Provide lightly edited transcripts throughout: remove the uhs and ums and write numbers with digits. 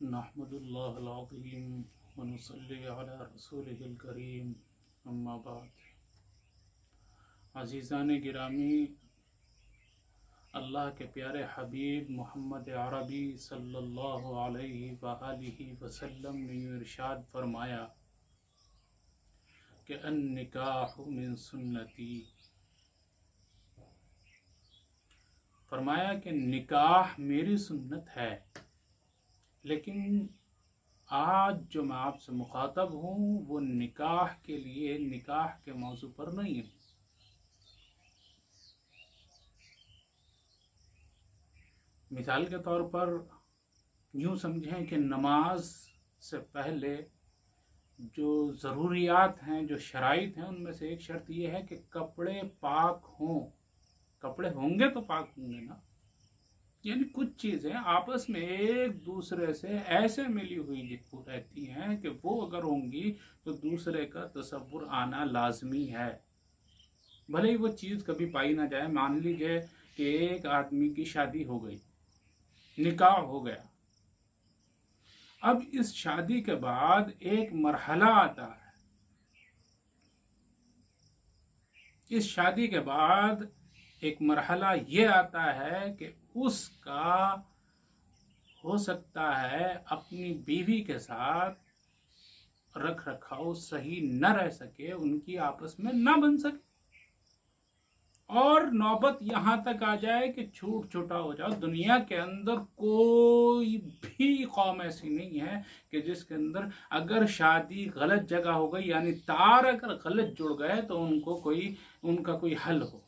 नहमदुल्लाहिल अज़ीम व नुसल्ली अला रसूलिहिल करीम अम्मा बाद। अज़ीज़ान गिरामी, अल्लाह के प्यारे हबीब मोहम्मद अरबी सल्लल्लाहु अलैहि वआलिहि वसल्लम ने इरशाद फरमाया कि अन निकाह मिन सुन्नती। फरमाया कि निकाह मेरी सुन्नत है। लेकिन आज जो मैं आपसे मुखातब हूँ वो निकाह के लिए, निकाह के मौजू पर नहीं है। मिसाल के तौर पर यूँ समझें कि नमाज से पहले जो ज़रूरियात हैं, जो शराइत हैं, उनमें से एक शर्त ये है कि कपड़े पाक हों। कपड़े होंगे तो पाक होंगे ना। यानी कुछ चीज़ें आपस में एक दूसरे से ऐसे मिली हुई रहती हैं कि वो अगर होंगी तो दूसरे का तसव्वुर आना लाजमी है, भले ही वो चीज़ कभी पाई ना जाए। मान लीजिए कि एक आदमी की शादी हो गई, निकाह हो गया। अब इस शादी के बाद एक मरहला आता है। इस शादी के बाद एक मरहला ये आता है कि उसका हो सकता है अपनी बीवी के साथ रख रखाव सही न रह सके, उनकी आपस में न बन सके, और नौबत यहाँ तक आ जाए कि छूट छूटा हो जाए। दुनिया के अंदर कोई भी कौम ऐसी नहीं है कि जिसके अंदर अगर शादी गलत जगह हो गई, यानी तार अगर गलत जुड़ गए, तो उनका कोई हल हो।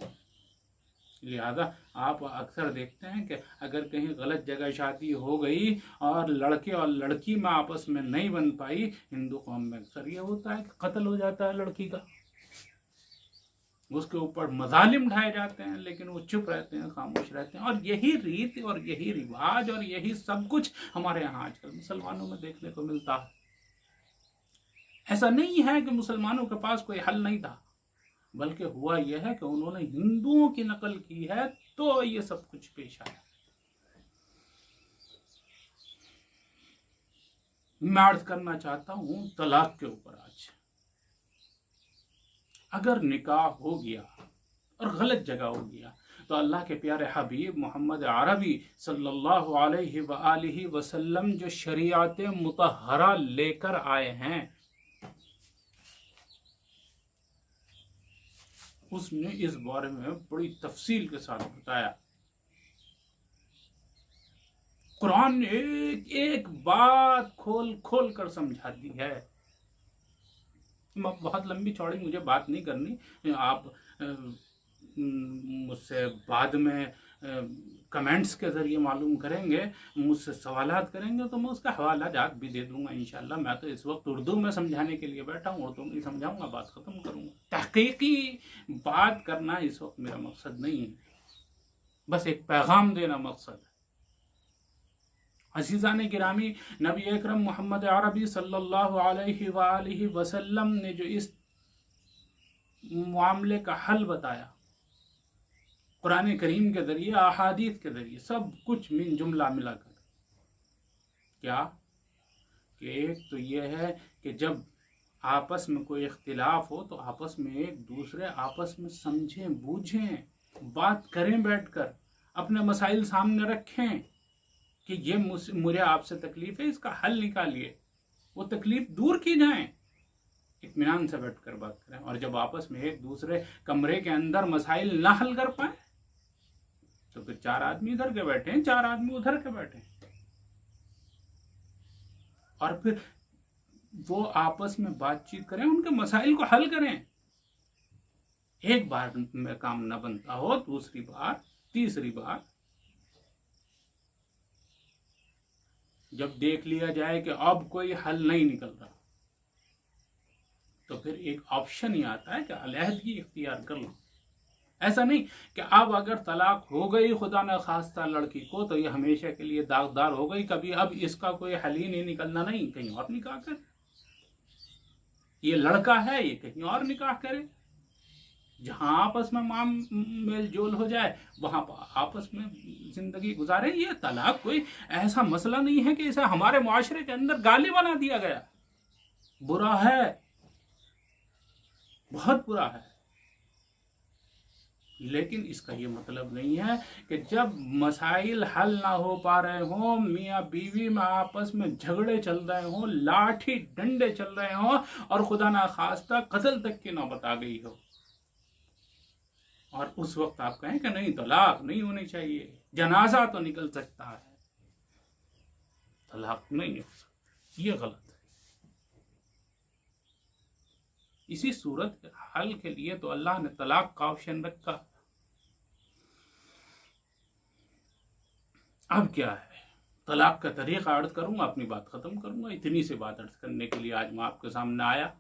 लिहाजा आप अक्सर देखते हैं कि अगर कहीं गलत जगह शादी हो गई और लड़के और लड़की में आपस में नहीं बन पाई, हिंदू कौम में अक्सर ये होता है कि कत्ल हो जाता है लड़की का, उसके ऊपर मजालिम ढाए जाते हैं, लेकिन वो चुप रहते हैं, खामोश रहते हैं। और यही रीत और यही रिवाज और यही सब कुछ हमारे यहाँ आजकल मुसलमानों में देखने को मिलता है। ऐसा नहीं है कि मुसलमानों के पास कोई हल नहीं था, बल्कि हुआ यह है कि उन्होंने हिंदुओं की नकल की है, तो ये सब कुछ पेश आया। मैं अर्ज करना चाहता हूं तलाक के ऊपर। आज अगर निकाह हो गया और गलत जगह हो गया, तो अल्लाह के प्यारे हबीब मोहम्मद अरबी सल्लल्लाहु अलैहि वआलिहि वसल्लम जो शरीयत मुतहरा लेकर आए हैं, उसने इस बारे में बड़ी तफसील के साथ बताया। कुरान ने एक एक बात खोल खोल कर समझा दी है। बहुत लंबी चौड़ी मुझे बात नहीं करनी। आप मुझसे बाद में कमेंट्स के ज़रिए मालूम करेंगे, मुझसे सवालात करेंगे, तो मैं उसका हवाला जात भी दे दूंगा इंशाल्लाह। मैं तो इस वक्त उर्दू में समझाने के लिए बैठा हूँ, उर्दू में समझाऊंगा, बात ख़त्म करूँगा। तहकीकी बात करना इस वक्त मेरा मकसद नहीं है, बस एक पैगाम देना मकसद है। अज़ीज़ान गिरामी, नबी अकरम मोहम्मद अरबी सल्लल्लाहु अलैहि वआलिहि वसल्लम ने जो इस मामले का हल बताया, कुरान करीम के ज़रिए, अहादीथ के ज़रिए, सब कुछ मिन जुमला मिलाकर, क्या कि एक तो यह है कि जब आपस में कोई इख्तिलाफ हो तो आपस में एक दूसरे आपस में समझें, बूझें, बात करें, बैठकर अपने मसाइल सामने रखें कि ये मुझे आपसे तकलीफ है, इसका हल निकालिए, वो तकलीफ दूर की जाए, इत्मीनान से बैठकर बात करें। और जब आपस में एक दूसरे कमरे के अंदर मसाइल ना हल कर पाए, तो फिर 4 आदमी इधर के बैठे हैं, 4 आदमी उधर के बैठे हैं, और फिर वो आपस में बातचीत करें, उनके मसाइल को हल करें। एक बार में काम न बनता हो, दूसरी बार, तीसरी बार जब देख लिया जाए कि अब कोई हल नहीं निकल रहा, तो फिर एक ऑप्शन ही आता है कि अलहदगी इख्तियार कर लो। ऐसा नहीं कि अब अगर तलाक हो गई खुदा न खास्ता लड़की को, तो ये हमेशा के लिए दागदार हो गई, कभी अब इसका कोई हल ही नहीं निकलना, नहीं, कहीं और निकाह करे। ये लड़का है, ये कहीं और निकाह करे। जहां आपस में माम मेल जोल हो जाए वहां पर आपस में जिंदगी गुजारे। ये तलाक कोई ऐसा मसला नहीं है कि इसे हमारे मुआशरे के अंदर गाली बना दिया गया। बुरा है, बहुत बुरा है, लेकिन इसका ये मतलब नहीं है कि जब मसाइल हल ना हो पा रहे हों, मियाँ बीवी में आपस में झगड़े चल रहे हों, लाठी डंडे चल रहे हों और खुदा ना खास्ता कत्ल तक की नौबत आ गई हो, और उस वक्त आप कहें कि नहीं तलाक नहीं होनी चाहिए, जनाजा तो निकल सकता है, तलाक नहीं हो सकती, ये गलत है। इसी सूरत के हल के लिए तो अल्लाह ने तलाक का ऑप्शन रखा। अब क्या है, तलाक का तरीका अर्ज करूंगा, अपनी बात खत्म करूंगा। इतनी सी बात अर्ज करने के लिए आज मैं आपके सामने आया।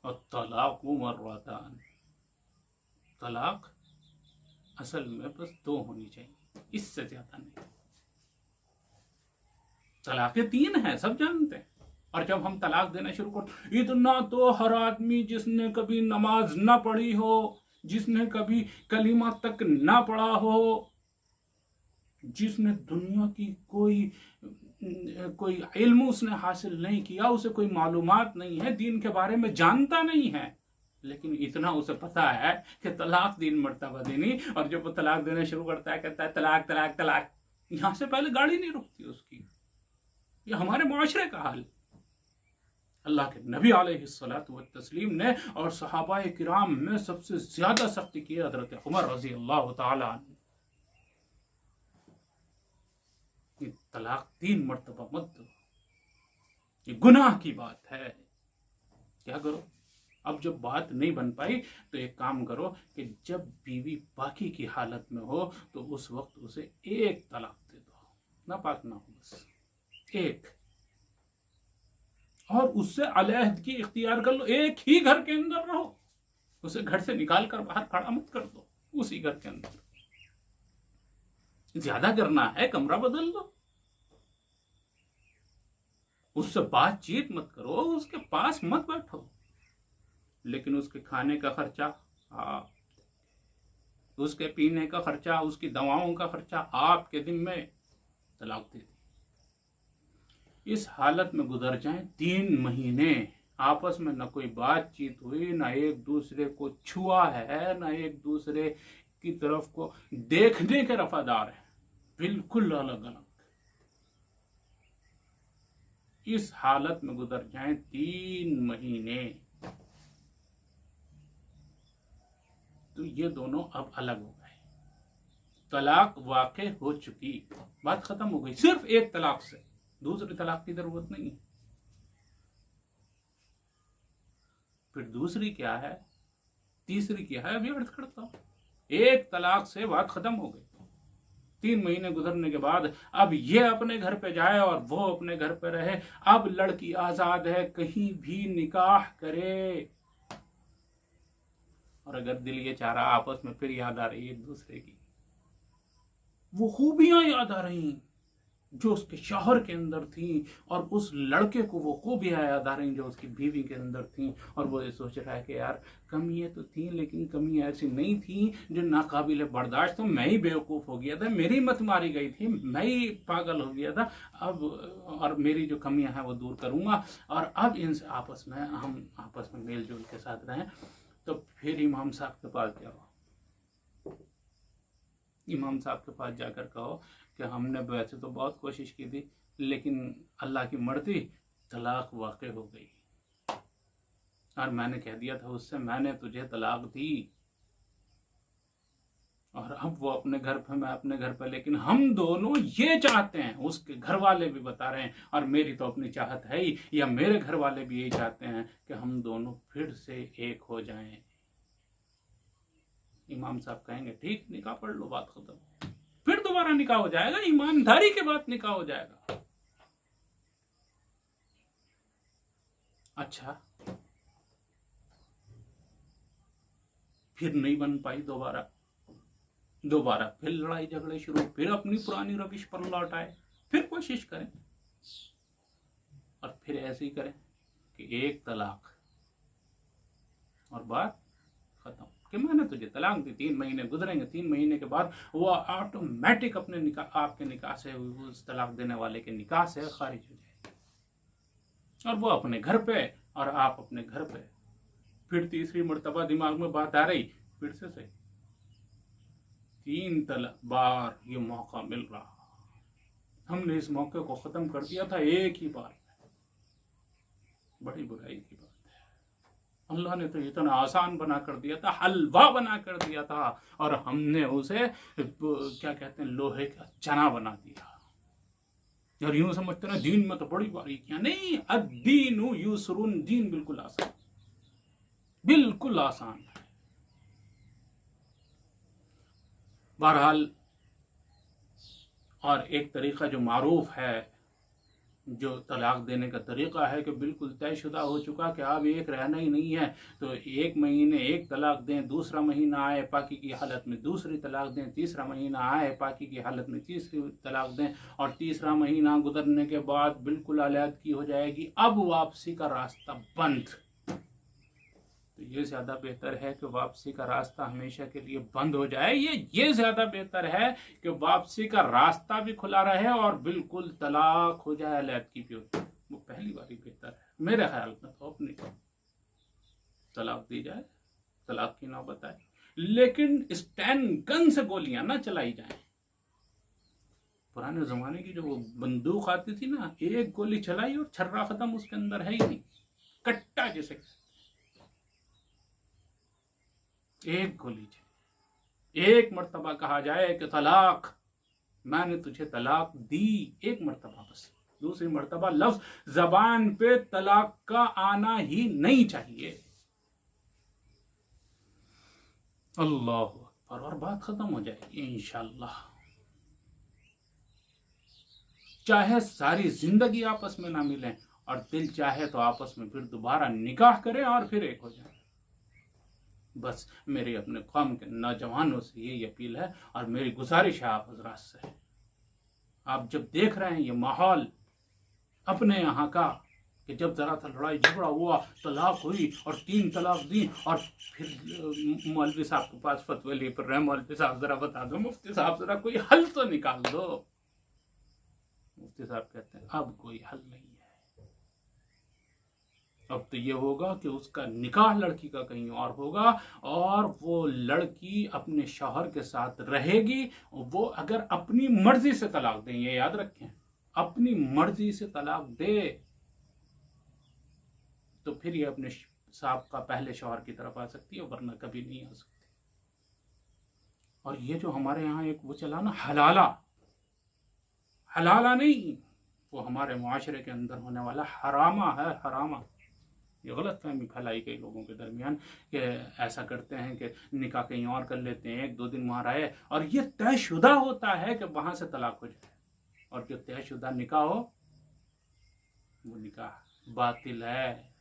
और तलाक मर्रतान, तलाक असल में बस 2 होनी चाहिए, इससे ज्यादा नहीं। तलाकें 3 हैं, सब जानते हैं। और जब हम तलाक देना शुरू कर, इतना तो हर आदमी जिसने कभी नमाज ना पढ़ी हो, जिसने कभी कलीमा तक ना पढ़ा हो, जिसने दुनिया की कोई इल्म उसने हासिल नहीं किया, उसे कोई मालूमात नहीं है, दीन के बारे में जानता नहीं है, लेकिन इतना उसे पता है कि तलाक 3 मर्तबा देनी। और जब वो तलाक देना शुरू करता है, कहता है तलाक तलाक तलाक, यहां से पहले गाड़ी नहीं रुकती उसकी। ये हमारे मुआशरे का हाल। अल्लाह के नबी अलैहिस्सलातु वत्तस्लीम ने और सहाबाए किराम में सबसे ज्यादा सख्ती की हजरत उमर रजी अल्लाह तआला अन्हु। तलाक 3 मर्तबा मत दो, ये गुनाह की बात है। क्या करो, अब जब बात नहीं बन पाई तो एक काम करो कि जब बीवी बाकी की हालत में हो तो उस वक्त उसे 1 तलाक दे दो, ना पाक ना हो, बस 1, और उससे अलहदगी इख्तियार कर लो। एक ही घर के अंदर रहो, उसे घर से निकाल कर बाहर खड़ा मत कर दो, उसी घर के अंदर। ज्यादा करना है कमरा बदल लो, उससे बातचीत मत करो, उसके पास मत बैठो, लेकिन उसके खाने का खर्चा, उसके पीने का खर्चा, उसकी दवाओं का खर्चा आपके जिम्मे। तलाक दे दी। इस हालत में गुजर जाएं 3 महीने, आपस में न कोई बातचीत हुई, ना एक दूसरे को छुआ है, ना एक दूसरे की तरफ को देखने के रफादार है, बिल्कुल अलग अलग। इस हालत में गुजर जाएं 3 महीने, तो ये दोनों अब अलग हो गए, तलाक वाक़े हो चुकी, बात खत्म हो गई। सिर्फ 1 तलाक से दूसरी तलाक की जरूरत नहीं। फिर दूसरी क्या है, तीसरी क्या है, अभी अर्ज करता हूं। 1 तलाक से बात खत्म हो गई। 3 महीने गुजरने के बाद अब ये अपने घर पे जाए और वो अपने घर पे रहे। अब लड़की आजाद है, कहीं भी निकाह करे, और अगर दिल ये चाह रहा आपस में फिर याद आ रही है एक दूसरे की, वो खूबियां याद आ रही जो उसके शौहर के अंदर थी, और उस लड़के को वो खूबियां याद आ रही जो उसकी बीवी के अंदर थी, और वो ये सोच रहा है कि यार कमियां तो थी, लेकिन कमी ऐसी नहीं थी जो नाकाबिले बर्दाश्त हो। मैं ही बेवकूफ़ हो गया था, मेरी मत मारी गई थी, मैं ही पागल हो गया था। अब और मेरी जो कमियां हैं वो दूर करूंगा, और अब इनसे आपस में हम आपस में मेल जोल के साथ रहें। तो फिर इमाम साहब के पास जाओ, इमाम साहब के पास जाकर कहो कि हमने वैसे तो बहुत कोशिश की थी, लेकिन अल्लाह की मर्जी तलाक वाक़ हो गई, और मैंने कह दिया था उससे मैंने तुझे तलाक दी, और अब वो अपने घर पे, मैं अपने घर पे, लेकिन हम दोनों ये चाहते हैं, उसके घर वाले भी बता रहे हैं, और मेरी तो अपनी चाहत है ही, या मेरे घर वाले भी यही चाहते हैं कि हम दोनों फिर से एक हो जाएं। इमाम साहब कहेंगे ठीक, निकाह पढ़ लो, बात खत्म, फिर दोबारा निकाह हो जाएगा, ईमानदारी के बाद निकाह हो जाएगा। अच्छा, फिर नहीं बन पाई, दोबारा फिर लड़ाई झगड़े शुरू, फिर अपनी पुरानी रविश पर लौट आए, फिर कोशिश करें, और फिर ऐसे ही करें कि एक तलाक और बात खत्म, कि मैंने तुझे तलाक दी, 3 महीने गुजरेंगे, 3 महीने के बाद वो ऑटोमेटिक अपने निकाह, आपके निकाह से, उस तलाक देने वाले के निकाह से खारिज हो जाएगी और वो अपने घर पे और आप अपने घर पे। फिर तीसरी मर्तबा दिमाग में बात आ रही, फिर से सही 3 बार ये मौका मिल रहा, हमने इस मौके को खत्म कर दिया था एक ही बार। बड़ी बुराई की बात है। अल्लाह ने तो इतना आसान बना कर दिया था, हलवा बना कर दिया था, और हमने उसे क्या कहते हैं, लोहे का चना बना दिया। और यूं समझते ना दीन में तो बड़ी बारीकियां, नहीं, अद्दीनु युसरुन, दीन बिल्कुल आसान, बिल्कुल आसान है। बहरहाल, और एक तरीका जो मारूफ है, जो तलाक देने का तरीका है, कि बिल्कुल तयशुदा हो चुका कि अब एक रहना ही नहीं है, तो 1 महीने एक तलाक दें, दूसरा महीना आए पाकी की हालत में दूसरी तलाक दें, तीसरा महीना आए पाकी की हालत में तीसरी तलाक दें, और तीसरा महीना गुजरने के बाद बिल्कुल अलहदगी हो जाएगी, अब वापसी का रास्ता बंद। तो ये ज़्यादा बेहतर है कि वापसी का रास्ता हमेशा के लिए बंद हो जाए, ये ज़्यादा बेहतर है कि वापसी का रास्ता भी खुला रहे और बिल्कुल तलाक हो जाए, अलहदगी भी हो जाए। वो पहली बार ही बेहतर है मेरे ख्याल में, तो अपनी तलाक दी जाए, तलाक की नौबत आए, लेकिन स्टैन गन से गोलियां ना चलाई जाए। पुराने जमाने की जो वो बंदूक आती थी ना, एक गोली चलाई और छर्रा खत्म, उसके अंदर है ही नहीं, कट्टा जैसे, एक गोली चाहिए। एक मर्तबा कहा जाए कि तलाक, मैंने तुझे तलाक दी, एक मर्तबा बस, दूसरी मर्तबा लफ्ज जबान पे तलाक का आना ही नहीं चाहिए। अल्लाह अकबर, और बात खत्म हो जाएगी इंशाअल्लाह। चाहे सारी जिंदगी आपस में ना मिलें, और दिल चाहे तो आपस में फिर दोबारा निकाह करें और फिर एक हो जाए। बस मेरी अपने कौम के नौजवानों से यही अपील है, और मेरी गुजारिश है आप हजरात से, आप जब देख रहे हैं ये माहौल अपने यहाँ का, कि जब जरा सा लड़ाई झगड़ा हुआ, तलाक हुई और 3 तलाक दी, और फिर मौलवी साहब के पास फतवे लिए फिर रहे, मौलवी साहब जरा बता दो, मुफ्ती साहब जरा कोई हल तो निकाल दो। मुफ्ती साहब कहते हैं अब कोई हल नहीं है, अब तो ये होगा कि उसका निकाह लड़की का कहीं और होगा, और वो लड़की अपने शौहर के साथ रहेगी। वो अगर अपनी मर्जी से तलाक दें, ये याद रखें, अपनी मर्जी से तलाक दे, तो फिर ये अपने साहब का पहले शौहर की तरफ आ सकती है, वरना कभी नहीं आ सकती। और ये जो हमारे यहाँ एक वो चला ना, हलाला, हलाला नहीं, वो हमारे मुआशरे के अंदर होने वाला हरामा है, हरामा। ये गलत फहमी फैलाई गई लोगों के दरमियान कि ऐसा करते हैं कि निकाह कहीं और कर लेते हैं, 1-2 दिन वहाँ रहे, और ये तयशुदा होता है कि वहाँ से तलाक हो जाए, और जो तयशुदा निकाह हो वो निकाह बातिल है,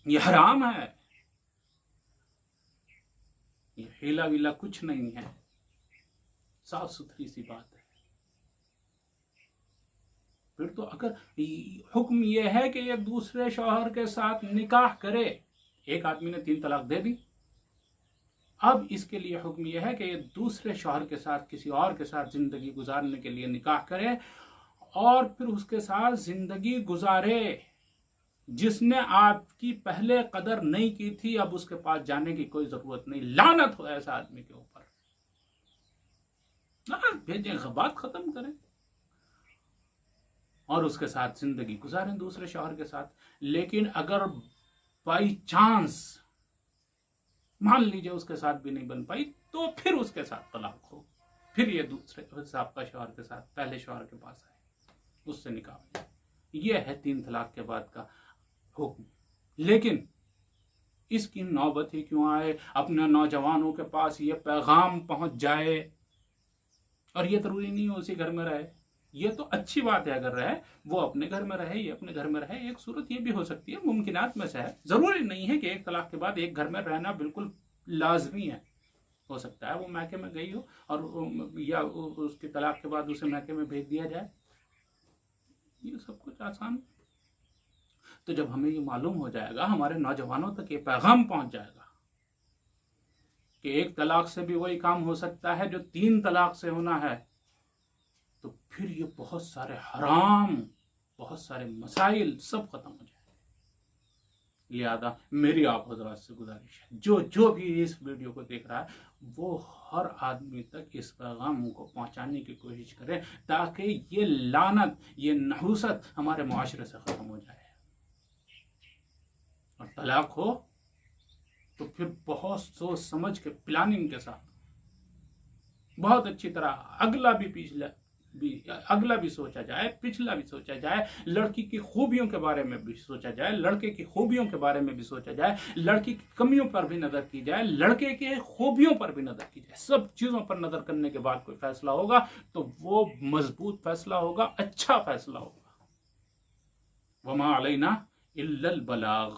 ये हराम है, ये हीला वीला कुछ नहीं है, साफ सुथरी सी बात है। फिर तो अगर हुक्म यह है कि ये दूसरे शौहर के साथ निकाह करे, एक आदमी ने 3 तलाक दे दी, अब इसके लिए हुक्म यह है कि ये दूसरे शौहर के साथ किसी और के साथ जिंदगी गुजारने के लिए निकाह करे, और फिर उसके साथ जिंदगी गुजारे। जिसने आपकी पहले कदर नहीं की थी, अब उसके पास जाने की कोई जरूरत नहीं, लानत हो ऐसा आदमी के ऊपर, भेजें, बात खत्म करें और उसके साथ जिंदगी गुजारें दूसरे शौहर के साथ। लेकिन अगर बाई चांस मान लीजिए उसके साथ भी नहीं बन पाई, तो फिर उसके साथ तलाक हो, फिर ये दूसरे साहब का शौहर के साथ पहले शौहर के पास आए, उससे निकाह। यह है 3 तलाक के बाद का हुक्म। लेकिन इसकी नौबत ही क्यों आए, अपने नौजवानों के पास ये पैगाम पहुंच जाए, और ये जरूरी नहीं हो उसी घर में रहे, ये तो अच्छी बात है, अगर रहे वो अपने घर में रहे, ये अपने घर में रहे, एक सूरत ये भी हो सकती है, मुमकिनात में से है। जरूरी नहीं है कि एक तलाक के बाद एक घर में रहना बिल्कुल लाजमी है, हो सकता है वो मैके में गई हो और या उसके तलाक के बाद उसे मैके में भेज दिया जाए, ये सब कुछ आसान तो जब हमें ये मालूम हो जाएगा, हमारे नौजवानों तक ये पैगाम पहुंच जाएगा कि एक तलाक से भी वही काम हो सकता है जो 3 तलाक से होना है, तो फिर ये बहुत सारे हराम, बहुत सारे मसाइल सब खत्म हो जाएंगे। लिहाजा मेरी आप हजरात से गुजारिश है, जो भी इस वीडियो को देख रहा है वो हर आदमी तक इस पैगाम को पहुंचाने की कोशिश करे, ताकि ये लानत, ये नहुसत हमारे मुआशरे से खत्म हो जाए। और तलाक हो तो फिर बहुत सोच समझ के, प्लानिंग के साथ, बहुत अच्छी तरह अगला भी सोचा जाए, पिछला भी सोचा जाए, लड़की की खूबियों के बारे में भी सोचा जाए, लड़के की खूबियों के बारे में भी सोचा जाए, लड़की की कमियों पर भी नजर की जाए, लड़के के खूबियों पर भी नजर की जाए। सब चीजों पर नजर करने के बाद कोई फैसला होगा तो वो मजबूत फैसला होगा, अच्छा फैसला होगा। वमा अलैना इल्लल बलाग।